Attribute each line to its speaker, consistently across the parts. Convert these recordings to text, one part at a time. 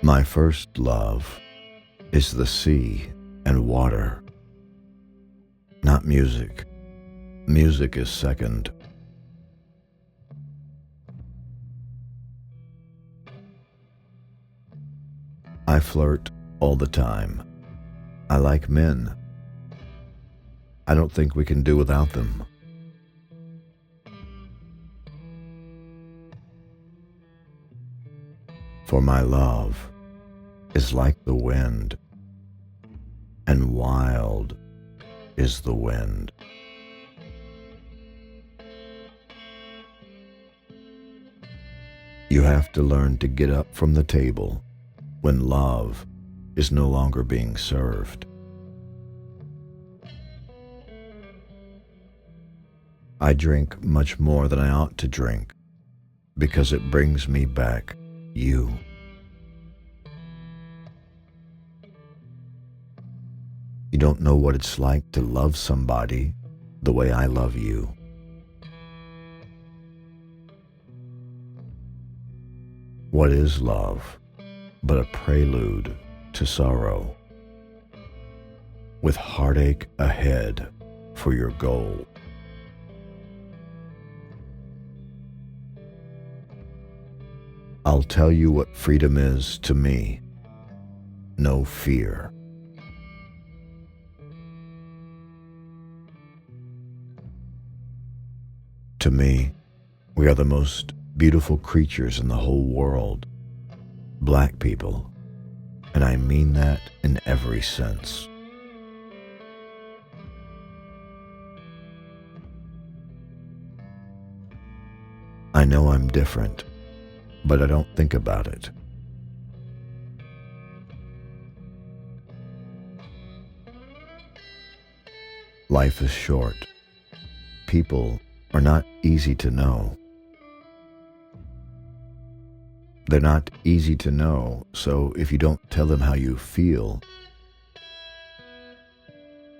Speaker 1: My first love is the sea and water, not music. Music is second. I flirt all the time. I like men. I don't think we can do without them. For my love is like the wind, and wild is the wind. You have to learn to get up from the table when love is no longer being served. I drink much more than I ought to drink because it brings me back you. You don't know what it's like to love somebody the way I love you. What is love but a prelude to sorrow, with heartache ahead for your goal? I'll tell you what freedom is to me: no fear. To me, we are the most beautiful creatures in the whole world, black people, and I mean that in every sense. I know I'm different, but I don't think about it. Life is short. People are not easy to know. They're not easy to know, so if you don't tell them how you feel,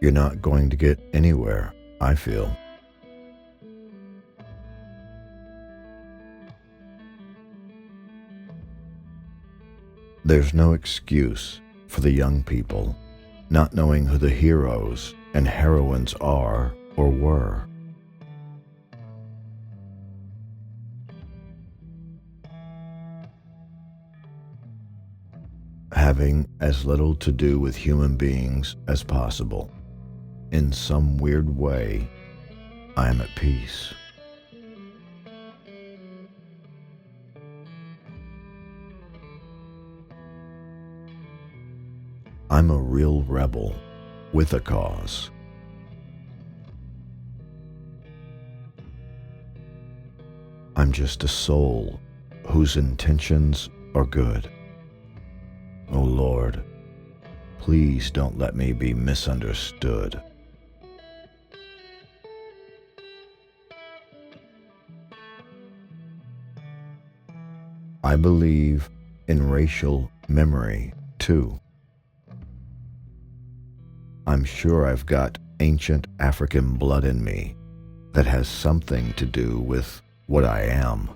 Speaker 1: you're not going to get anywhere, I feel. There's no excuse for the young people not knowing who the heroes and heroines are or were. Having as little to do with human beings as possible. In some weird way, I am at peace. I'm a real rebel with a cause. I'm just a soul whose intentions are good. Oh Lord, please don't let me be misunderstood. I believe in racial memory, too. I'm sure I've got ancient African blood in me that has something to do with what I am.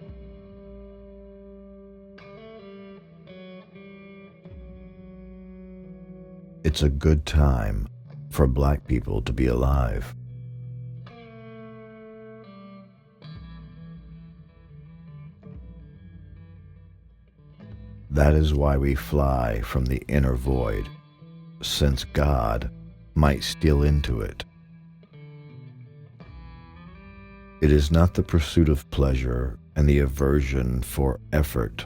Speaker 1: It's a good time for black people to be alive. That is why we fly from the inner void, since God might steal into it. It is not the pursuit of pleasure and the aversion for effort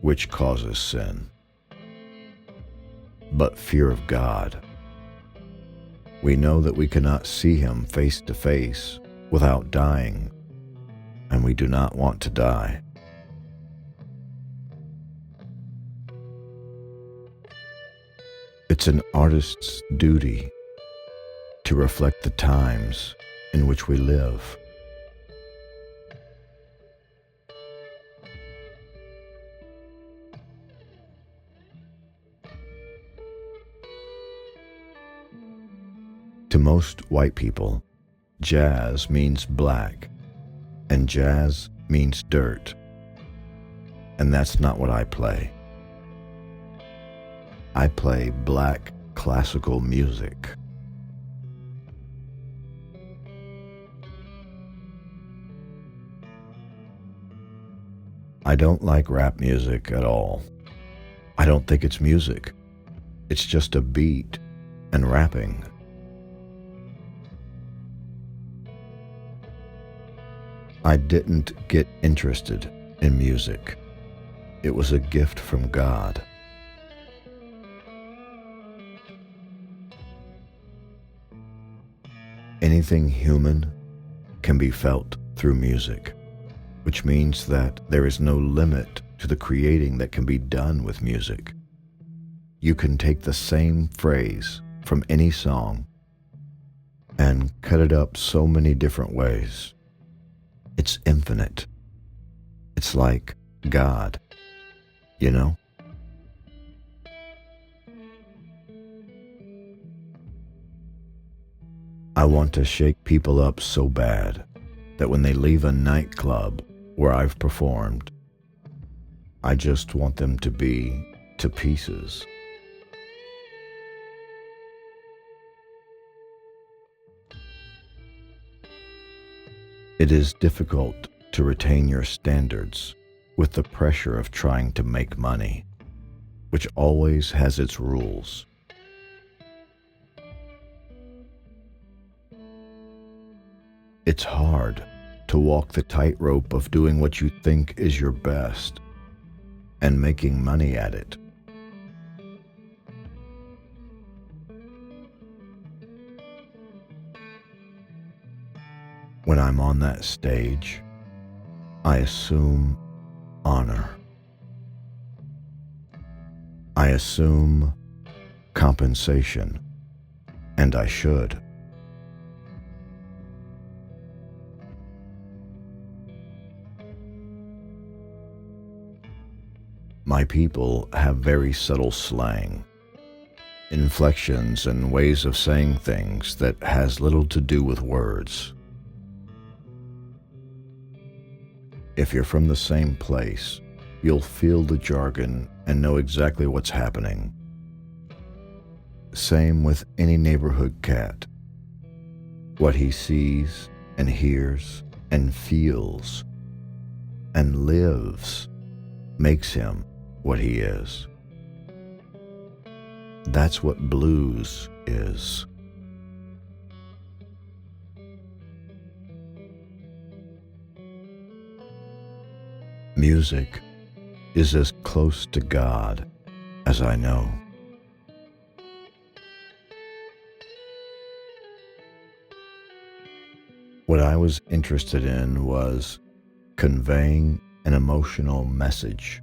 Speaker 1: which causes sin, but fear of God. We know that we cannot see Him face to face without dying, and we do not want to die. It's an artist's duty to reflect the times in which we live. To most white people, jazz means black, and jazz means dirt, and that's not what I play. I play black classical music. I don't like rap music at all. I don't think it's music. It's just a beat and rapping. I didn't get interested in music. It was a gift from God. Anything human can be felt through music, which means that there is no limit to the creating that can be done with music. You can take the same phrase from any song and cut it up so many different ways. It's infinite. It's like God, you know? I want to shake people up so bad that when they leave a nightclub where I've performed, I just want them to be to pieces. It is difficult to retain your standards with the pressure of trying to make money, which always has its rules. It's hard to walk the tightrope of doing what you think is your best and making money at it. When I'm on that stage, I assume honor. I assume compensation, and I should. My people have very subtle slang, inflections and ways of saying things that has little to do with words. If you're from the same place, you'll feel the jargon and know exactly what's happening. Same with any neighborhood cat. What he sees and hears and feels and lives makes him what he is. That's what blues is. Music is as close to God as I know. What I was interested in was conveying an emotional message,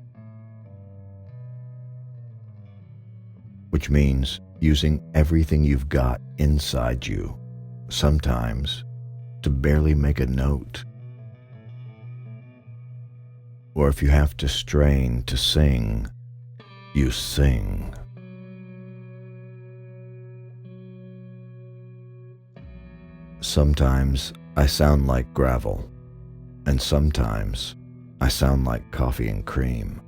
Speaker 1: which means using everything you've got inside you, sometimes to barely make a note. Or if you have to strain to sing, you sing. Sometimes I sound like gravel, and sometimes I sound like coffee and cream.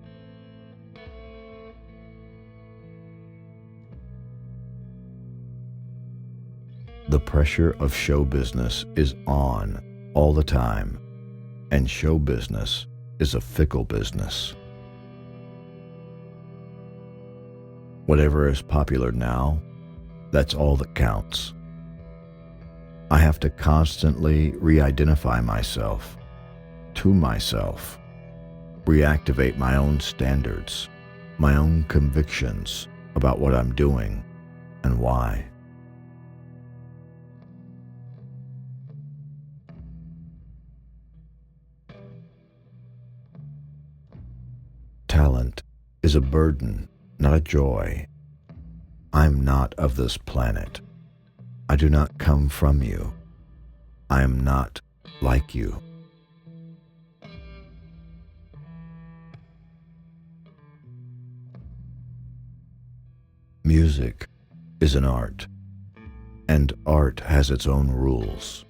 Speaker 1: The pressure of show business is on all the time, and show business is a fickle business. Whatever is popular now, that's all that counts. I have to constantly re-identify myself, to myself, reactivate my own standards, my own convictions about what I'm doing and why. Talent is a burden, not a joy. I'm not of this planet. I do not come from you. I am not like you. Music is an art, and art has its own rules.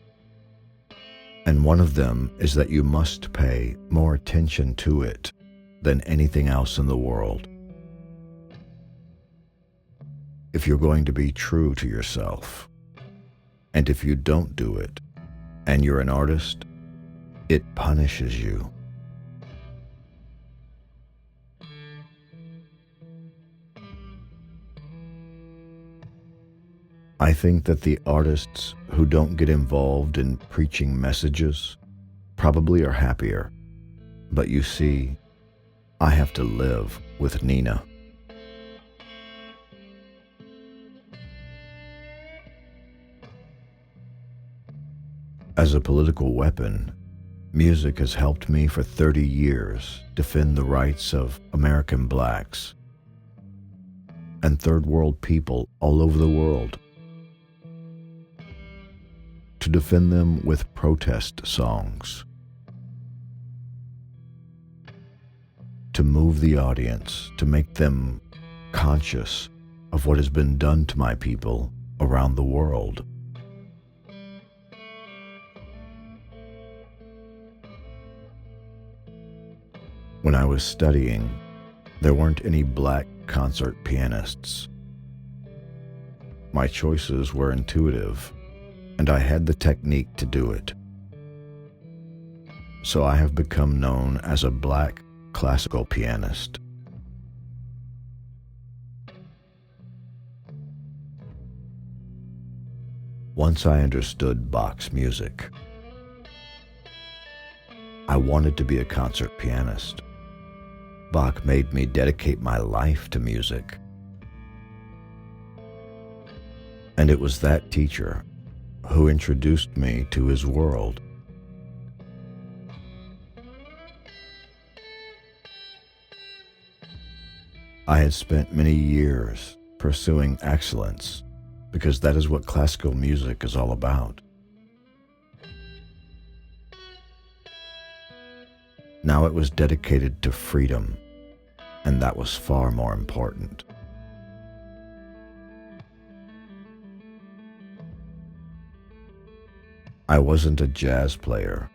Speaker 1: And one of them is that you must pay more attention to it than anything else in the world. if you're going to be true to yourself. And if you don't do it, and you're an artist, it punishes you. I think that the artists who don't get involved in preaching messages probably are happier. But you see, I have to live with Nina. As a political weapon, music has helped me for 30 years defend the rights of American blacks and third world people all over the world. To defend them with protest songs. To move the audience, to make them conscious of what has been done to my people around the world. When I was studying, there weren't any black concert pianists. My choices were intuitive, and I had the technique to do it. So I have become known as a black classical pianist. Once I understood Bach's music, I wanted to be a concert pianist. Bach made me dedicate my life to music. And it was that teacher who introduced me to his world. I had spent many years pursuing excellence because that is what classical music is all about. Now it was dedicated to freedom, and that was far more important. I wasn't a jazz player,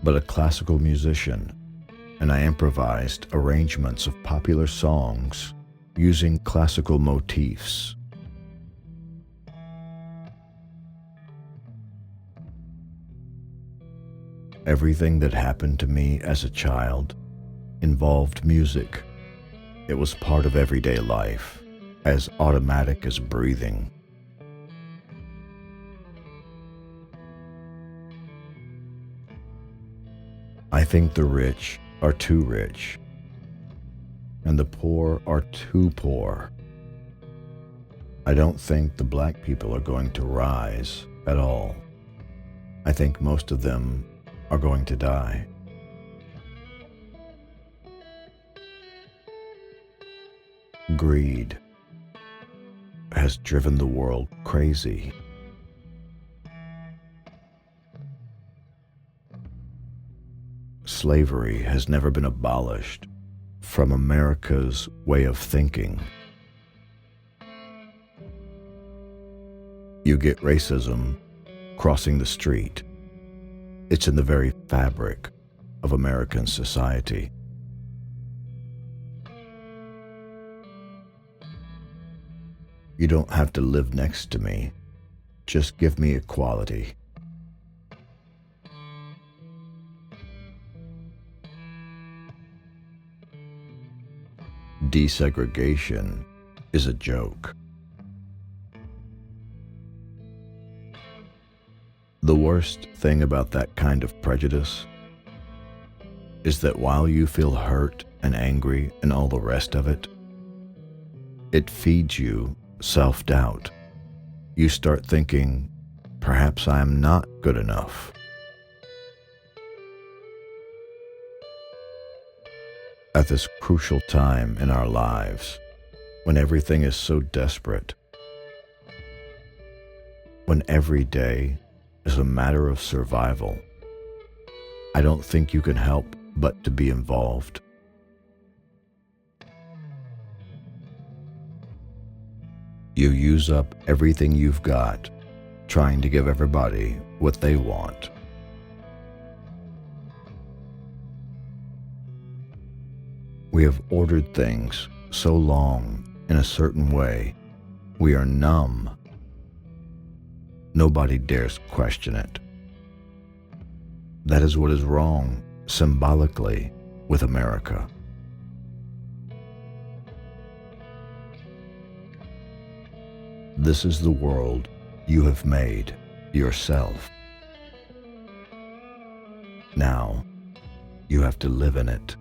Speaker 1: but a classical musician, and I improvised arrangements of popular songs using classical motifs. Everything that happened to me as a child involved music. It was part of everyday life, as automatic as breathing. I think the rich are too rich, and the poor are too poor. I don't think the black people are going to rise at all. I think most of them are going to die. Greed has driven the world crazy. Slavery has never been abolished from America's way of thinking. You get racism crossing the street. It's in the very fabric of American society. You don't have to live next to me. Just give me equality. Desegregation is a joke. The worst thing about that kind of prejudice is that while you feel hurt and angry and all the rest of it, it feeds you self-doubt. You start thinking, perhaps I am not good enough. At this crucial time in our lives, when everything is so desperate, when every day is a matter of survival, I don't think you can help but to be involved. You use up everything you've got trying to give everybody what they want. We have ordered things so long in a certain way We are numb. Nobody dares question it. That is what is wrong, symbolically, with America. This is the world you have made yourself. Now, you have to live in it.